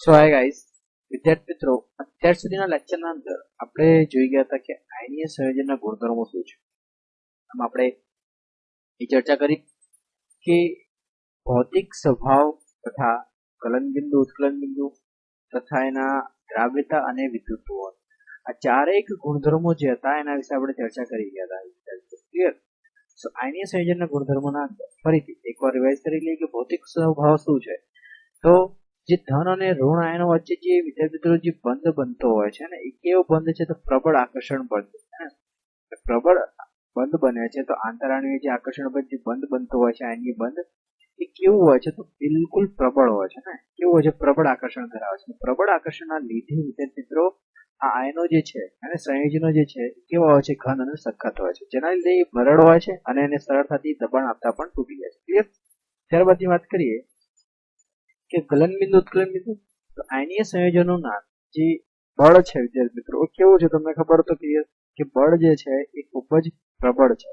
સો hi guys, વિદ્યાર્થી મિત્રો, અત્યાર સુધીના લેક્ચરના અંદર આપણે જોઈ ગયા હતા કે આયનીય સંયોજનના ગુણધર્મો શું છે. આમ આપણે એ ચર્ચા કરી કે ભૌતિક સ્વભાવ તથા ગલનબિંદુ, ઉત્કલનબિંદુ તથા એના દ્રાવ્યતા અને વિદ્યુત ગુણ, આ ચારેય ગુણધર્મો જે હતા એના વિશે આપણે ચર્ચા કરી ગયા હતા. ક્લિયર? સો આયનીય સંયોજનના ગુણધર્મોના અંદર ફરીથી એકવાર રિવાઇઝ કરી લઈએ કે ભૌતિક સ્વભાવ શું છે. તો જે ધન અને ઋણ આયનો વચ્ચે જે વિદ્યાર્થી મિત્રો જે બંધ બનતો હોય છે ને, એ કેવો બંધ છે? તો પ્રબળ આકર્ષણ બંધ. પ્રબળ બંધ બને છે. તો આંતરાણુય જે આકર્ષણ બંધ જે બંધ બનતો હોય છે, આયનીય બંધ, એ કેવું હોય છે? તો બિલકુલ પ્રબળ હોય છે ને. કેવું હોય છે? પ્રબળ આકર્ષણ ધરાવે છે. પ્રબળ આકર્ષણના લીધે વિદ્યાર્થી મિત્રો આ આયનો જે છે અને સંયોજનો જે છે કેવા હોય છે? ઘન અને સખત હોય છે, જેના લીધે એ બરડ હોય છે અને એને સરળતાથી દબાણ આપતા પણ તૂટી જાય છે. ક્લિયર? ત્યારબાદની વાત કરીએ કે ગલનબિંદુ, ઉત્કલનબિંદુ. તો આયનીય સંયોજનોના જે બળ છે વિદ્યાર્થી મિત્રો, કેવું છે તમને ખબર? તો ક્લિયર કે બળ જે છે એ ખૂબ જ પ્રબળ છે,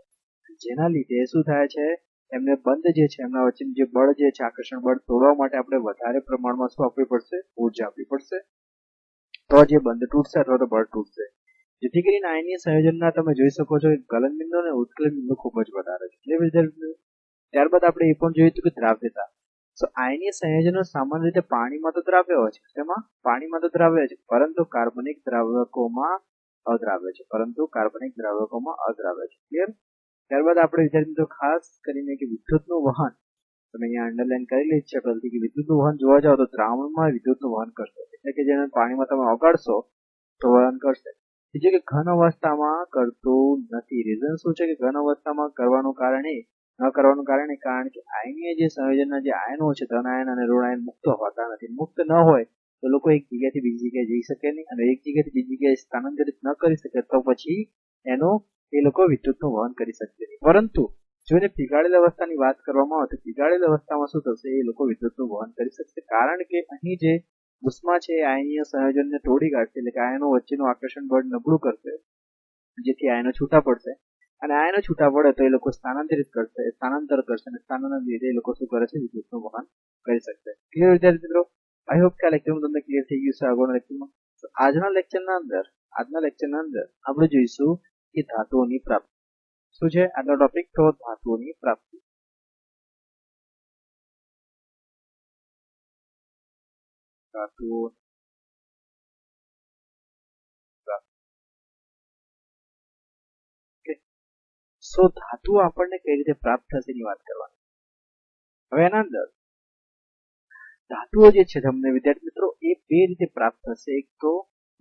જેના લીધે શું થાય છે? એમને બંધ જે છે એમના વચ્ચેનું જે બળ જે છે, આકર્ષણ બળ તોડવા માટે આપણે વધારે પ્રમાણમાં શું આપવી પડશે? ઉર્જા આપવી પડશે. તો જે બંધ તૂટશે અથવા તો બળ તૂટશે. જેથી કરીને આયનીય સંયોજનના તમે જોઈ શકો છો કે ગલનબિંદુ અને ઉત્કલનબિંદુ ખૂબ જ વધારે છે. ત્યારબાદ આપણે એ પણ જોયું હતું કે દ્રાવ્યતા. તો આયનીય સંયોજનો સામાન્ય રીતે પાણીમાં તો દ્રાવ્ય હોય છે. તેમાં પાણીમાં તો દ્રાવ્ય છે, પરંતુ કાર્બનિક દ્રાવકોમાં અદ્રાવ્ય છે. ક્લિયર? ત્યારબાદ આપણે વિદ્યાર્થી મિત્રો ખાસ કરીને કે વિદ્યુતનું વહન, તમે અહીંયા અંડરલાઈન કરી લઈ છે પહેલથી કે વિદ્યુતનું વહન જોવા જાવ તો દ્રાવણમાં વિદ્યુતનું વહન કરશે, એટલે કે જેને પાણીમાં તમે ઓગાળશો તો વહન કરશે. બીજું કે ઘન અવસ્થામાં કરતું નથી. રીઝન શું છે કે ઘન અવસ્થામાં કરવાનું કારણ કારણ કે આયનીય જે સંયોજનના જે આયનો છે, ધન આયન અને ઋણ આયન મુક્ત હોતા નથી. મુક્ત ન હોય તો લોકો એક જગ્યાથી બીજી જગ્યાએ જઈ શકે નહીં, અને એક જગ્યાથી બીજી જગ્યાએ સ્થાનાંતરિત ન કરી શકે તો પછી એનો એ લોકો વિદ્યુતનું વહન કરી શકશે નહીં. પરંતુ જો એને પીગાળેલ અવસ્થાની વાત કરવામાં આવે તો પીગાળેલ અવસ્થામાં શું થશે? એ લોકો વિદ્યુતનું વહન કરી શકશે, કારણ કે અહીં જે ઉષ્મા છે આયનીય સંયોજનને તોડી કાઢશે, એટલે કે આયનો વચ્ચેનું આકર્ષણ બળ નબળું કરશે, જેથી આયનો છૂટા પડશે. અને આયનો છૂટા પડે તો એ લોકો સ્થાનાંતર કરશે, અને સ્થાનાંતર લીધે એ લોકો શું કરે છે? વિદ્યુતનું વહન કરી શકશે. ક્લિયર વિદ્યાર્થી મિત્રો? આઈ હોપ કે આ લેક્ચરમાં તમને ક્લિયર થઈ ગયું છે. આગળના લેક્ચરમાં આજના લેક્ચરના અંદર આપણે જોઈશું કે ધાતુઓની પ્રાપ્તિ શું છે. આજનો ટોપિક તો ધાતુઓની પ્રાપ્તિ. ધાતુઓ ધાતુઓ આપણને કઈ રીતે પ્રાપ્ત થશે એની વાત કરવાની. હવે એના અંદર ધાતુઓ જે છે તમને વિદ્યાર્થી મિત્રો એ બે રીતે પ્રાપ્ત થશે. એક તો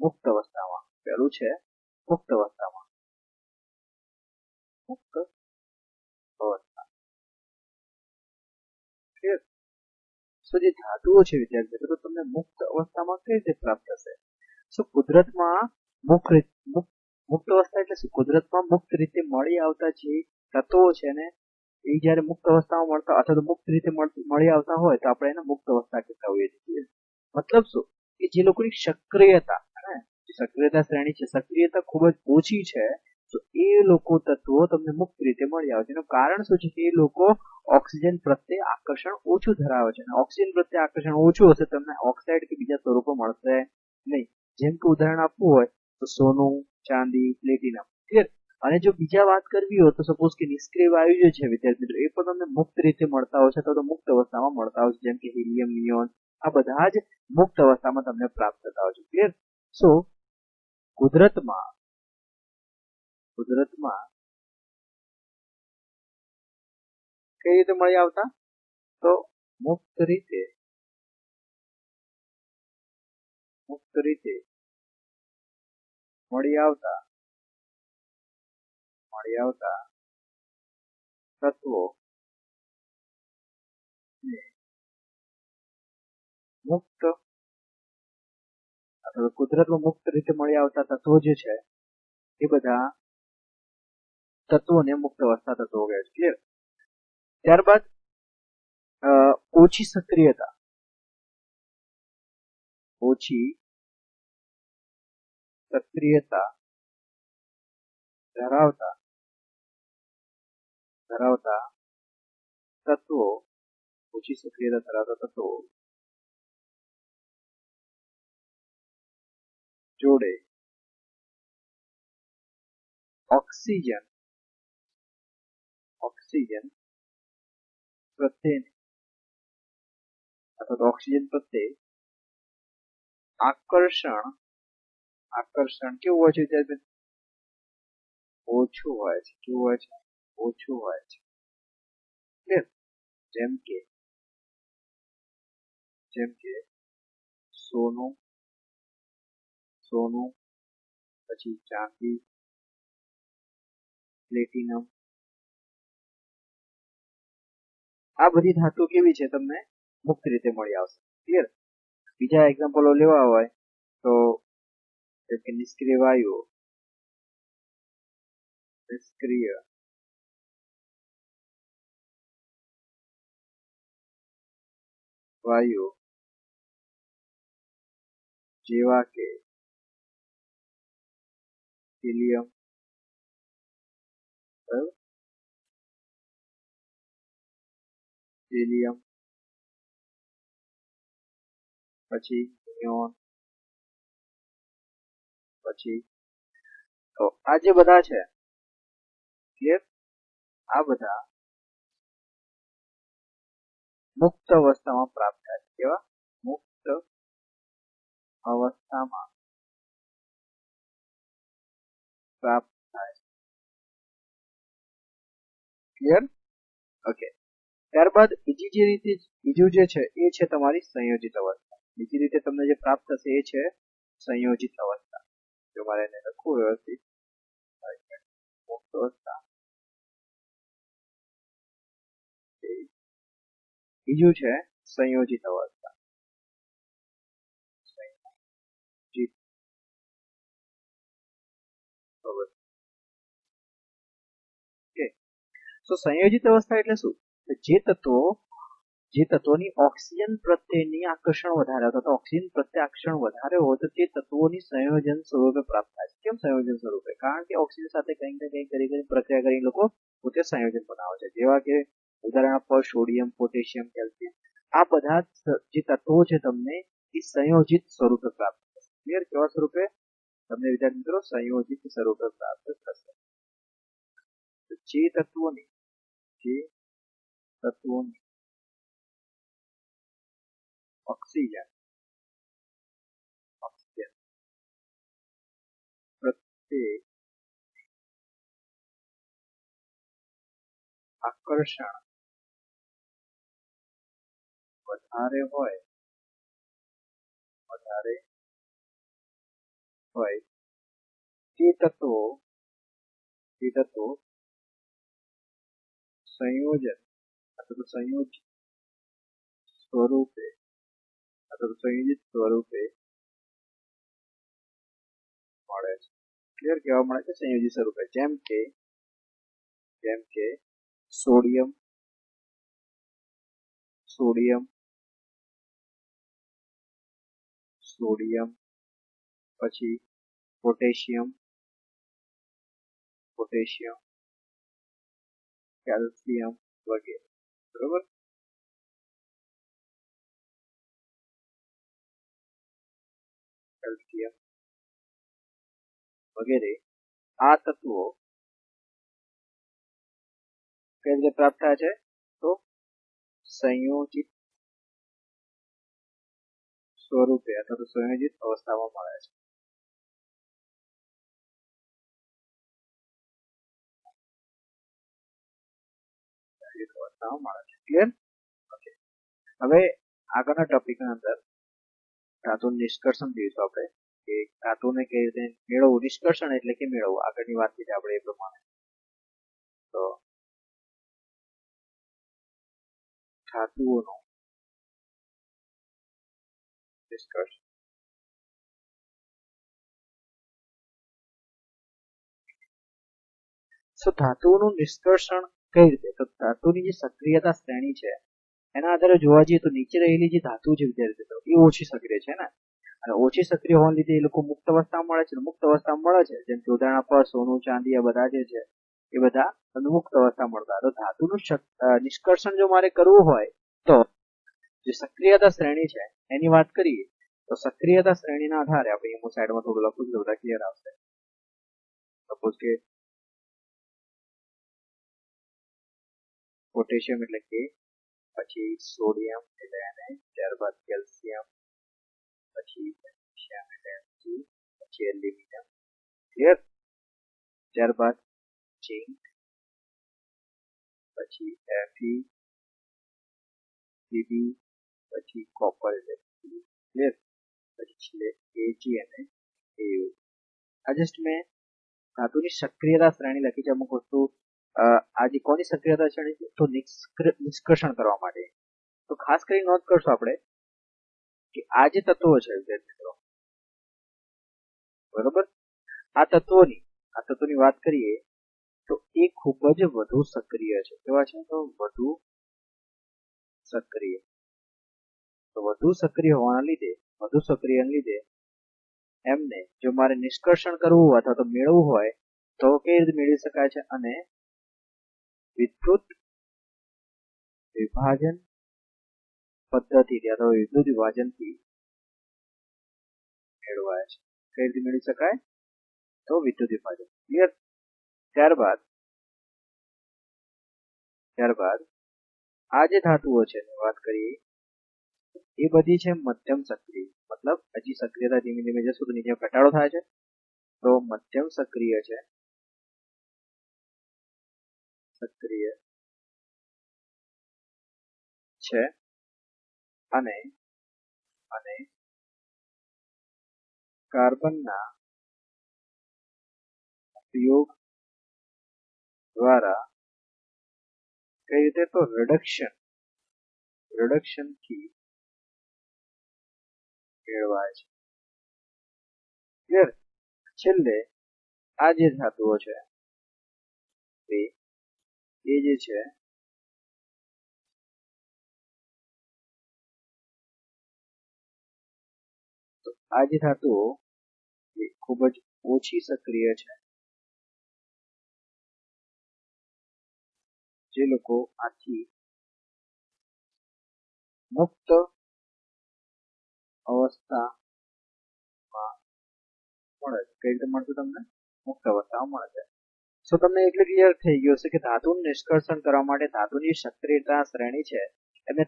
મુક્ત અવસ્થામાં. પહેલું છે મુક્ત અવસ્થામાં. મુક્ત અવસ્થા. જે ધાતુઓ છે વિદ્યાર્થી મિત્રો તમને મુક્ત અવસ્થામાં કઈ રીતે પ્રાપ્ત થશે? કુદરતમાં મુક્ત અવસ્થા એટલે શું? કુદરતમાં મુક્ત રીતે મળી આવતા જે તત્વો છે ને, એ જયારે મુક્ત અવસ્થામાં મળતા અથવા તો મુક્ત રીતે મળી આવતા હોય તો આપણે એને મુક્ત અવસ્થા કહેતા હોઈએ છીએ. મતલબ શું? કે જે લોકોની સક્રિયતા શ્રેણી છે, સક્રિયતા ખૂબ જ ઓછી છે, તો એ લોકો તત્વો તમને મુક્ત રીતે મળી આવે છે. એનું કારણ શું છે? કે એ લોકો ઓક્સિજન પ્રત્યે આકર્ષણ ઓછું ધરાવે છે. ઓક્સિજન પ્રત્યે આકર્ષણ ઓછું હશે, તમને ઓક્સાઇડ કે બીજા સ્વરૂપો મળશે નહીં. જેમ કે ઉદાહરણ આપવું હોય તો સોનું, ચાંદી, પ્લેટિનમ. ક્લિયર? અને જો બીજા વાત કરવી હોય તો સપોઝ કે નિષ્ક્રિય વાયુ જે છે વિદ્યાર્થી મિત્રો, એ પણ તમને મુક્ત રીતે મળતા હોય છે અથવા તો મુક્ત અવસ્થામાં મળતા હોય છે, જેમ કે હિલિયમ, નિયોન. આ બધા જ મુક્ત અવસ્થામાં તમને પ્રાપ્ત થતા હોય છે. ક્લિયર? સો કુદરતમાં કઈ રીતે મળી આવતા? તો મુક્ત રીતે મળી આવતા તત્વો મુક્ત અથવા કુદરતમાં મુક્ત રીતે મળી આવતા તત્વો જે છે એ બધા તત્વોને મુક્ત અવસ્થા તત્વો કહે છે. ક્લિયર? ત્યારબાદ ઓછી સક્રિયતા ધરાવતા તત્વો જોડે ઓક્સિજન પ્રત્યે અથવા તો ઓક્સિજન પ્રત્યે આકર્ષણ કેવું હોય છે વિદ્યાર્થી? ઓછું હોય છે. કેવું હોય છે? ઓછું હોય છે. જેમ કે સોનું, પછી ચાંદી, પ્લેટિનમ, આ બધી ધાતુ કેવી છે તમને મુક્ત રીતે મળી આવશે. ક્લિયર? બીજા એક્ઝામ્પલો લેવા હોય તો જેમ કે નિષ્ક્રિય વાયુ જેવા કે હિલિયમ, પછી નિયોન, પછી તો આ જે બધા છે ક્લિયર, આ બધા મુક્ત અવસ્થામાં પ્રાપ્ત થાય છે. કેવા? મુક્ત અવસ્થામાં પ્રાપ્ત થાય. ક્લિયર? ઓકે. ત્યારબાદ બીજું જે છે એ છે તમારી સંયોજિત અવસ્થા. બીજી રીતે તમને જે પ્રાપ્ત થશે એ છે સંયોજિત અવસ્થા. જો મારે એને લખવું વ્યવસ્થિત, મુક્ત અવસ્થા, બીજું છે સંયોજિત અવસ્થા. તો સંયોજિત અવસ્થા એટલે શું? જે તત્વોની ઓક્સિજન પ્રત્યેની આકર્ષણ વધારે અથવા તો ઓક્સિજન પ્રત્યે આકર્ષણ વધારે હોય તો તે તત્વોની સંયોજન સ્વરૂપે પ્રાપ્ત થાય છે. કેમ સંયોજન સ્વરૂપે? કારણ કે ઓક્સિજન સાથે કંઈક ને કંઈક કરી પ્રક્રિયા કરી લોકો પોતે સંયોજન બનાવે છે. જેવા કે ઉદાહરણ પર સોડિયમ, પોટેશિયમ, કેલ્શિયમ, આ બધા જે તત્વો છે તમને એ સંયોજિત સ્વરૂપે પ્રાપ્ત થશે. ક્લિયર? કેવા સ્વરૂપે? તમને વિદ્યાર્થી મિત્રો સંયોજિત સ્વરૂપે પ્રાપ્ત થશે. જે તત્વોની ઓક્સિજન પ્રત્યે આકર્ષણ વધારે હોય તે તત્વો સંયોજન અથવા સંયોજિત સ્વરૂપે મળે છે. ક્લિયર? કહેવા મળે છે સંયોજિત સ્વરૂપે. જેમ કે સોડિયમ, પછી પોટેશિયમ, કેલ્શિયમ વગેરે. બરોબર? કેલ્શિયમ વગેરે આ તત્વો કઈ રીતે પ્રાપ્ત થાય છે? તો સંયોજિત સ્વરૂપે અથવા તો સંયોજિત અવસ્થામાં મળે છે. ક્લિયર? ઓકે. હવે આગળના ટોપિકની અંદર ધાતુનું નિષ્કર્ષણ જોઈશું આપણે કે ધાતુને કઈ રીતે મેળવવું. નિષ્કર્ષણ એટલે કે મેળવવું. આગળની વાત કરી આપણે એ પ્રમાણે. તો ધાતુઓનું નિષ્કર્ષણ. ધાતુઓનું નિષ્કર્ષણ કઈ રીતે? તો ધાતુની જે સક્રિયતા શ્રેણી છે એના આધારે જોવા જઈએ તો નીચે રહેલી જે ધાતુ છે વિદ્યાર્થી એ ઓછી સક્રિય છે ને, અને ઓછી સક્રિય હોવાને લીધે એ લોકો મુક્ત અવસ્થામાં મળે છે. મુક્ત અવસ્થામાં મળે છે જેમ કે ઉદાહરણ આપવા સોનું, ચાંદી, આ બધા જે છે એ બધા મુક્ત અવસ્થા મળતા. તો ધાતુનું નિષ્કર્ષણ જો મારે કરવું હોય તો જે સક્રિયતા શ્રેણી છે એની વાત કરીએ તો સક્રિયતા શ્રેણીના આધારે આપણે હું સાઈડમાં થોડું લખું છું, બધા ક્લિયર આવશે. સપોઝ કે પોટેશિયમ એટલે કે, પછી સોડિયમ એટલે એને, ત્યારબાદ કેલ્શિયમ, પછી મેગ્નેશિયમ એટલે Mg, પછી એલ્યુમિનિયમ, ક્લિયર. ત્યારબાદ ઝિંક, પછી Fe, Pb, પછી કોપર એટલે ક્લિયર, પછી Ag અને Au. આ જસ્ટ મેં ધાતુની સક્રિયતા શ્રેણી લખી છે. અમુક વસ્તુ આજે કોની સક્રિયતા શ્રેણી છે, તો નિષ્કર્ષણ કરવા માટે. તો ખાસ કરી નોંધ કરશો આપણે કે આ જે તત્વો છે મિત્રો, બરોબર, આ તત્વોની વાત કરીએ તો એ ખૂબ જ વધુ સક્રિય છે. કેવા છે, તો વધુ સક્રિય. તો વધુ સક્રિયના લીધે એમને જો મારે નિષ્કર્ષણ કરવું હોય અથવા તો મેળવવું હોય તો કઈ રીતે મેળવી શકાય છે, અને વિદ્યુત વિભાજન પદ્ધતિથી અથવા વિદ્યુત વિભાજનથી મેળવાય છે. કઈ રીતે મેળવી શકાય, તો વિદ્યુત વિભાજન, ક્લિયર. ત્યારબાદ આ જે ધાતુઓ છે વાત કરીએ એ બધી છે મધ્યમ સક્રિય, મતલબ હજી સક્રિયતા ધીમે ધીમે જશું તો નીચે ઘટાડો થાય છે, તો મધ્યમ સક્રિય છે અને કાર્બનના ઉપયોગ દ્વારા કઈ રીતે, તો રિડક્શનથી મેળવાય છે, ક્લિયર. છેલ્લે આ જે ધાતુઓ છે એ જે છે તો આ જે ધાતુઓ એ ખૂબ જ ઓછી સક્રિય છે. જે લોકો આથી મુક્ત અવસ્થામાં મળે છે. કઈ રીતે મળશે તમને, મુક્ત અવસ્થામાં મળે છે. સો તમને એટલે ક્લિયર થઈ ગયું હશે કે ધાતુનું નિષ્કર્ષણ કરવા માટે ધાતુની સક્રિયતા શ્રેણી છે એને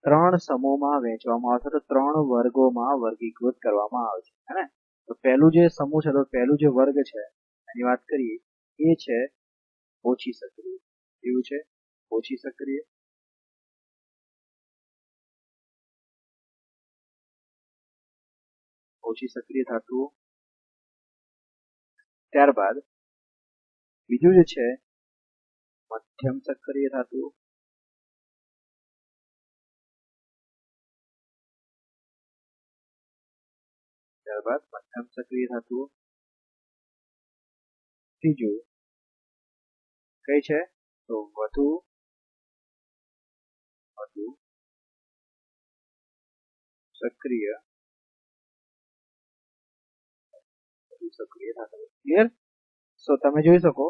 ત્રણ સમૂહમાં વહેંચવામાં આવે છે, તો 3 વર્ગોમાં વર્ગીકૃત કરવામાં આવે છે, હે ને. તો પહેલું જે સમૂહ છે, તો પહેલું જે વર્ગ છે એની વાત કરીએ એ છે ઓછી સક્રિય. એવું છે ઓછી સક્રિય ધાતુઓ. ત્યારબાદ બીજું જે છે મધ્યમ સક્રિય ધાતુઓ. ત્રીજું કઈ છે, તો વધુ સક્રિય ધાતુ, ક્લિયર. સો તમે જોઈ શકો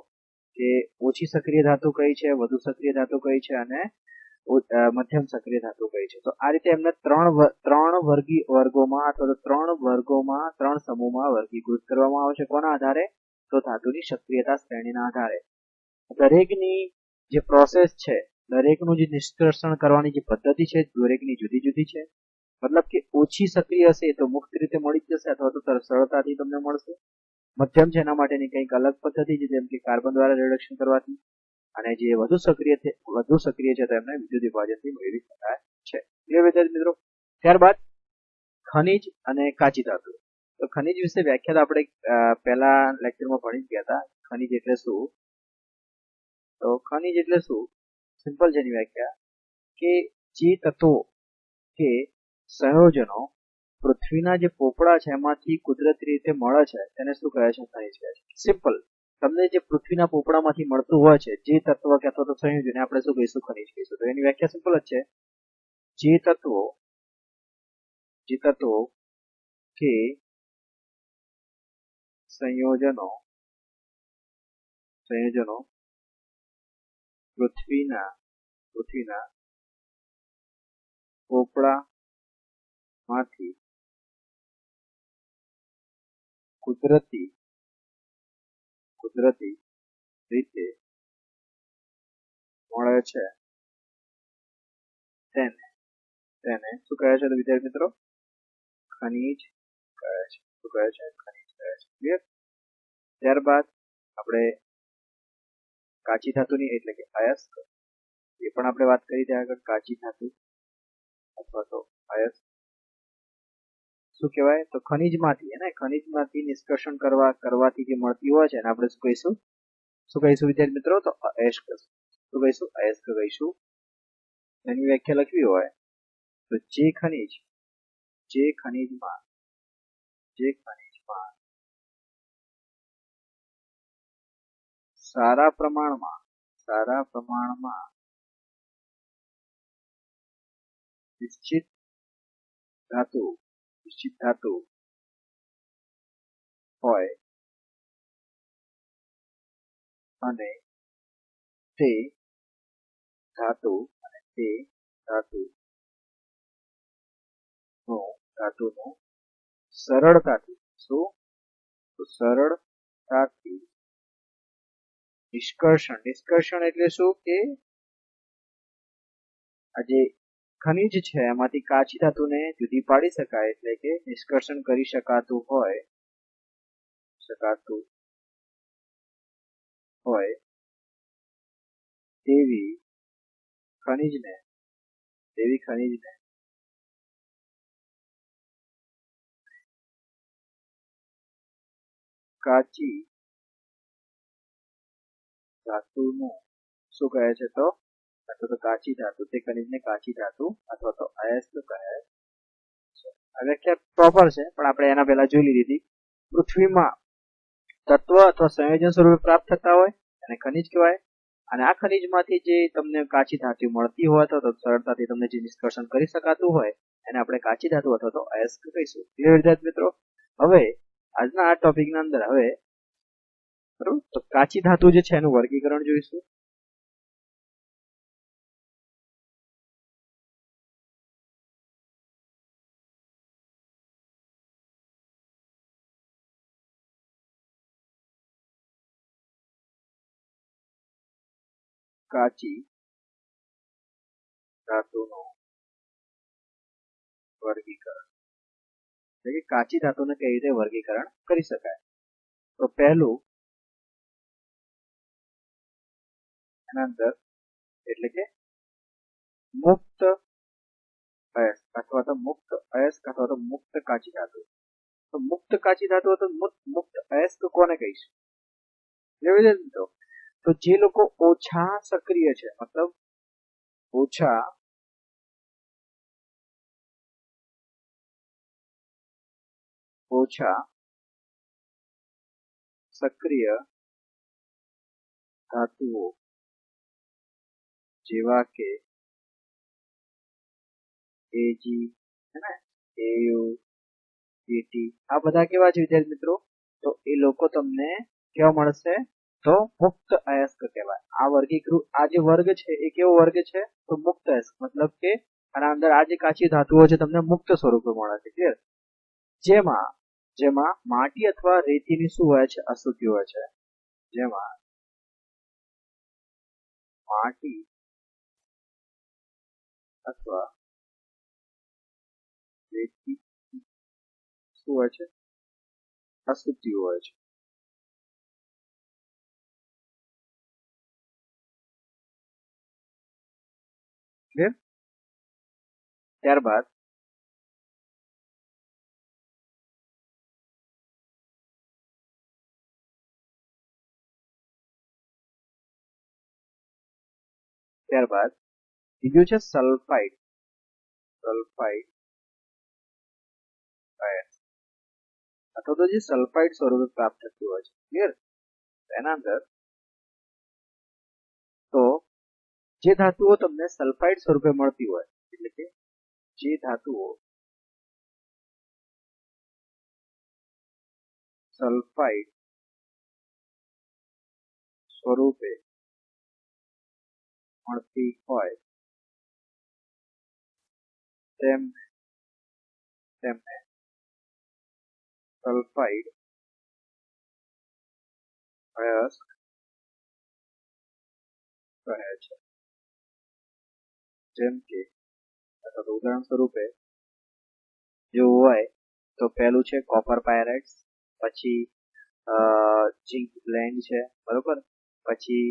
કે ઓછી સક્રિય ધાતુ કઈ છે, વધુ સક્રિય ધાતુ કઈ છે અને મધ્યમ સક્રિય ધાતુ કઈ છે. તો આ રીતે એમને ત્રણ વર્ગોમાં અથવા તો 3 સમૂહમાં વર્ગીકૃત કરવામાં આવે છે. કોના આધારે, તો ધાતુની સક્રિયતા શ્રેણીના આધારે. દરેકની જે પ્રોસેસ છે, દરેકનું જે નિષ્કર્ષણ કરવાની જે પદ્ધતિ છે દરેકની જુદી જુદી છે. મતલબ કે ઓછી સક્રિય હશે તો મુક્ત રીતે મળી જશે અથવા તો સરળતાથી તમને મળશે. મધ્યમ છે એના માટેની કંઈક અલગ પદ્ધતિ છે, જેમ કે કાર્બન દ્વારા રિડક્શન કરવાથી, અને જે વધુ સક્રિય છે તો એમને વિદ્યુત વિભાજનથી મેળવી શકાય છે. ક્લિયર વિદ્યાર્થી મિત્રો. ત્યારબાદ ખનિજ અને કાચી ધાતુ. તો ખનિજ વિશે વ્યાખ્યા આપણે પહેલા લેક્ચરમાં ભણી ગયા હતા. ખનિજ એટલે શું, તો ખનિજ એટલે શું, સિમ્પલ છે એની વ્યાખ્યા કે જે તત્વો કે સંયોજનો પૃથ્વીના જે પોપડા છે એમાંથી કુદરતી રીતે મળે છે તેને શું કહે છે, ખનિજ કહે છે. સિમ્પલ. તમને જે પૃથ્વીના પોપડામાંથી મળતું હોય છે જે તત્વ કે અથવા તો સંયોજન આપણે શું કહીશું, ખનિજ કહીશું. તો એની વ્યાખ્યા સિમ્પલ જ છે, જે તત્વો કે સંયોજનો પૃથ્વીના પોપડા માંથી કુદરતી રીતે મળે છે તેને શું કહે છે? તો વિદ્યાર્થી મિત્રો ખનિજ કહે છે. શું કહે છે? ખનિજ કહે છે. ક્લિયર? ત્યારબાદ આપણે કાચી ધાતુની એટલે કે અયસ્ક, એ પણ આપણે વાત કરી ત્યાં આગળ. કાચી ધાતુ અથવા તો અયસ્ક શું કહેવાય? તો ખનિજમાંથી નિષ્કર્ષણ કરવાથી જે મળતી હોય છે એને આપણે શું કહીશું વિદ્યાર્થી મિત્રો? તો અયસ્ક. શું કહીશું? અયસ્ક કહીશું. એની વ્યાખ્યા લખવી હોય તો જે ખનિજમાં સારા પ્રમાણમાં નિશ્ચિત ધાતુ હોય અને તે ધાતુનું સરળતાથી નિષ્કર્ષણ એટલે શું? કે આ જે ખનિજ છે એમાંથી કાચી ધાતુને જુદી પાડી શકાય, એટલે કે નિષ્કર્ષણ કરી શકાતું હોય તેવી ખનિજને કાચી ધાતુનું શું કહે છે? તો કાચી ધાતુ, તે ખનિજને કાચી ધાતુ અથવા તો અયસ્ક કહે છે. આ વ્યાખ્યા પ્રોપર છે પણ આપણે એના પહેલા જોઈ લીધી. પૃથ્વીમાં તત્વ અથવા સંયોજન સ્વરૂપે પ્રાપ્ત થતા હોય અને ખનિજ કહેવાય. અને આ ખનિજમાંથી જે તમને કાચી ધાતુ મળતી હોય તો સરળતાથી તમને જે નિષ્કર્ષણ કરી શકાતું હોય એને આપણે કાચી ધાતુ અથવા તો અયસ્ક કહીશું. ક્લિયર વિદ્યાર્થી મિત્રો? હવે આજના આ ટોપિકના અંદર બરોબર, તો કાચી ધાતુ જે છે એનું વર્ગીકરણ જોઈશું. કાચી ધાતુનું વર્ગીકરણ એટલે કે કાચી ધાતુને કઈ રીતે વર્ગીકરણ કરી શકાય? તો પહેલું એના અંદર એટલે કે મુક્ત અયસ્ક અથવા તો મુક્ત કાચી ધાતુ. તો મુક્ત કાચી ધાતુ અથવા મુક્ત અયસ્ક કોને કહીશું? મિત્રો, તો જે લોકો ઓછા સક્રિય છે, મતલબ ઓછા સક્રિય ધાતુઓ જેવા કે Ag, Au, At, આ બધા કેવા છે વિદ્યાર્થી મિત્રો? તો એ લોકો તમને કેવા મળશે? તો મુક્ત અયસ્ક કહેવાય. આ જે વર્ગ છે એ કેવો વર્ગ છે? તો મુક્ત અયસ્ક, મતલબ કે આના અંદર આ જે કાચી ધાતુઓ છે તમને મુક્ત સ્વરૂપે મળે છે. ક્લિયર? જેમાં માટી અથવા રેતીની શું હોય છે? અશુદ્ધિ હોય છે. જેમાં માટી અથવા રેતી શું હોય છે? અશુદ્ધિ હોય છે. ક્લિયર? ત્યારબાદ બીજું છે સલ્ફાઇડ અથવા તો જે સલ્ફાઇડ સ્વરૂપે પ્રાપ્ત થતું હોય છે. ક્લિયર? એના અંદર તો જે ધાતુઓ તમને સલ્ફાઇડ સ્વરૂપે મળતી હોય, એટલે કે જે ધાતુઓ સલ્ફાઇડ સ્વરૂપે મળતી હોય તેમને સલ્ફાઇડ અયસ્ક કહે છે. જેમ કે અથવા તો ઉદાહરણ સ્વરૂપે જેવું હોય તો પહેલું છે કોપર પાયરાઇટ્સ, પછી ઝિંક બ્લેન્ડ છે, બરોબર, પછી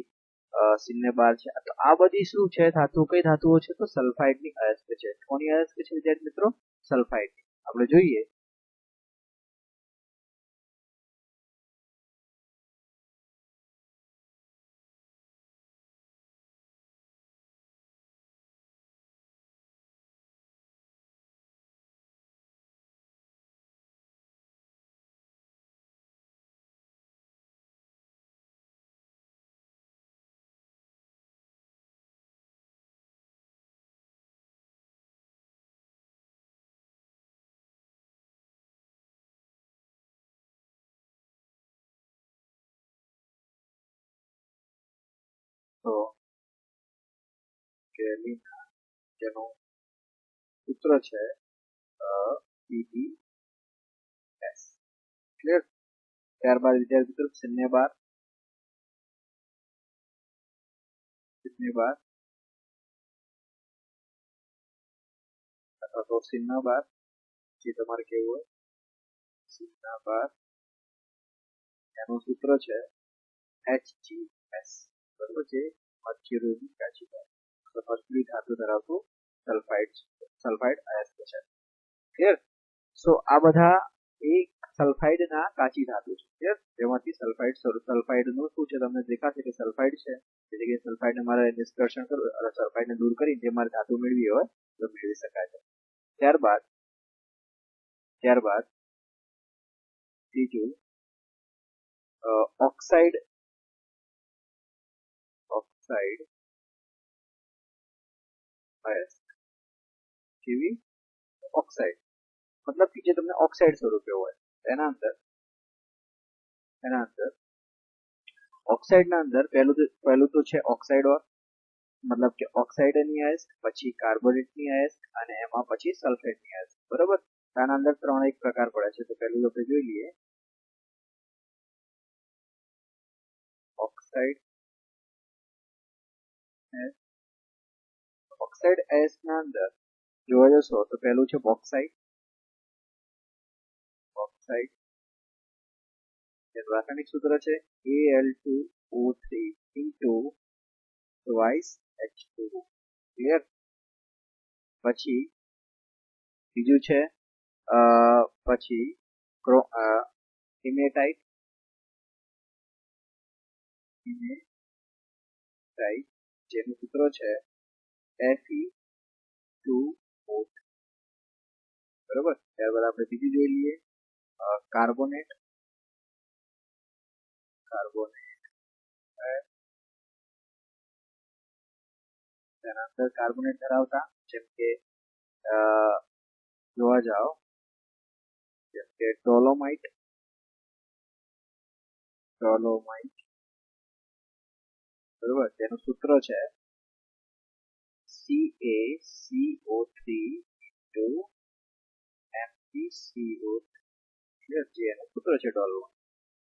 સિન્નેબાર છે. તો આ બધી શું છે ધાતુ, કઈ ધાતુઓ છે તો સલ્ફાઇડની અયસ્ક છે. કોની અયસ્ક છે વિદ્યાર્થી મિત્રો? સલ્ફાઇડની. આપણે જોઈએ તો ગેલિના જેનું સૂત્ર છે PbS. ક્લિયર? ત્યારબાદ વિદ્યાર્થી મિત્રો સિન્નેબાર અથવા તો સિન્નાબાર, જે તમારે કેવું હોય સિન્નાબાર, એનું સૂત્ર છે HgS, બરોબર, જે મર્ક્યુરીની કાચી મર્ક્યુરી ધાતુ ધરાવતું સલ્ફાઇડ અયસ્ક છે. ક્લિયર? સો આ બધા એક સલ્ફાઇડના કાચી ધાતુ છે. ક્લિયર? જેમાંથી સલ્ફાઇડનું શું છે તમને દેખાશે કે સલ્ફાઇડ છે, એટલે કે સલ્ફાઇડને મારે નિષ્કર્ષણ કરવું અને સલ્ફાઇડને દૂર કરીને જે મારે ધાતુ મેળવી હોય તો મેળવી શકાય છે. ત્યારબાદ ત્રીજું ઓક્સાઇડ અયસ્ક. કેવી? ઓક્સાઇડ મતલબ કે જે તમને ઓક્સાઇડ સ્વરૂપે હોય એના અંદર ઓક્સાઇડના અંદર પહેલું તો છે ઓક્સાઇડ ઓર, મતલબ કે ઓક્સાઇડની અયસ્ક, પછી કાર્બોનેટની અયસ્ક અને એમાં પછી સલ્ફેટની અયસ્ક. બરોબર? આના અંદર ત્રણ એક પ્રકાર પડે છે. તો પહેલું આપણે જોઈ લઈએ ઓક્સાઇડ અયસ્કના અંદર જોવા જશો તો પહેલું છે બોક્સાઇટ. જેનું રાસાયણિક સૂત્ર છે Al2O3 into twice H2O. Clear? પછી બીજું છે પછી હિમેટાઇટ, જેનું સૂત્ર છે Fe2O3. બરોબર? ત્યારબાદ આપણે બીજું જોઈ લઈએ કાર્બોનેટ. તેના અંદર કાર્બોનેટ ધરાવતા જેમ કે જોવા જાઓ જેમ કે ડોલોમાઇટ, બરોબર, તેનું સૂત્ર છે CaCO3 into MgCO3. જે એનું સૂત્ર છે ડોલોમાઇટ.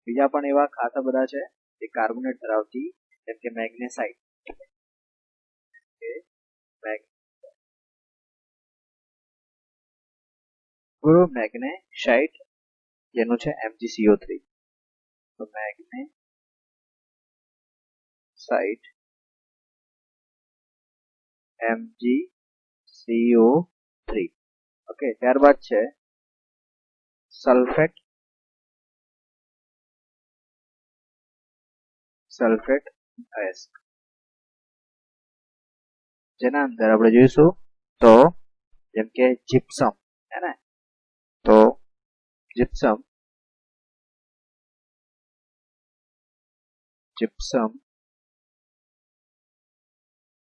બીજા પણ એવા ખાસા બધા છે જે કાર્બોનેટ ધરાવતી, જેમ કે મેગ્નેસાઇટ, મેગ્નેસાઇટ જેનું છે MgCO3. તો મેગ્નેસાઇટ MgCO3. ઓકે. ત્યારબાદ છે સલ્ફેટ અયસ્ક, જેના અંદર આપણે જોઈશું તો જેમ કે જીપ્સમ, હે ને, તો જીપ્સમ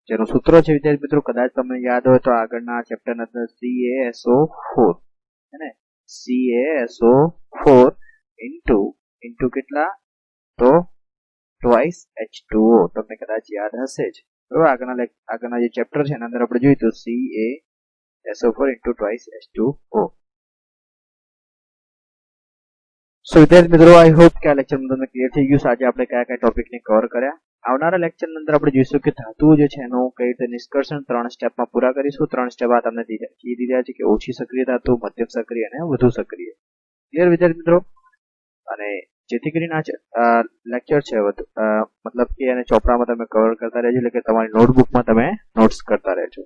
જેનું સૂત્ર છે વિદ્યાર્થી મિત્રો કદાચ તમને યાદ હોય તો આગળના ચેપ્ટરની અંદર CaSO4, હે ને, CaSO4 ઇન્ટુ કેટલા તો ટ્વાઇસ H2O. તમને કદાચ યાદ હશે જ. બરોબર? આગળના જે ચેપ્ટર છે એના અંદર આપણે જોયું તો CaSO4 ઇન્ટુ ટ્વાઇસ H2O. સો વિદ્યાર્થી મિત્રો, આઈ હોપ કે આ લેક્ચરમાં તમને ક્લિયર થઈ ગયું છે. આજે આપણે કયા કયા ટોપિકને કવર કર્યા. આવનારા લેક્ચરની અંદર આપણે જોઈશું કે ધાતુઓ જે છે એનું કઈ રીતે નિષ્કર્ષણ 3 સ્ટેપમાં પૂરા કરીશું. 3 સ્ટેપ આ તમને કીધી રહ્યા છે કે ઓછી સક્રિય ધાતુ, મધ્યમ સક્રિય અને વધુ સક્રિય. ક્લિયર વિદ્યાર્થી મિત્રો? અને જેથી કરીને આ લેક્ચર છે મતલબ કે એને ચોપડામાં તમે કવર કરતા રહેજો, એટલે કે તમારી નોટબુકમાં તમે નોટ્સ કરતા રહેજો.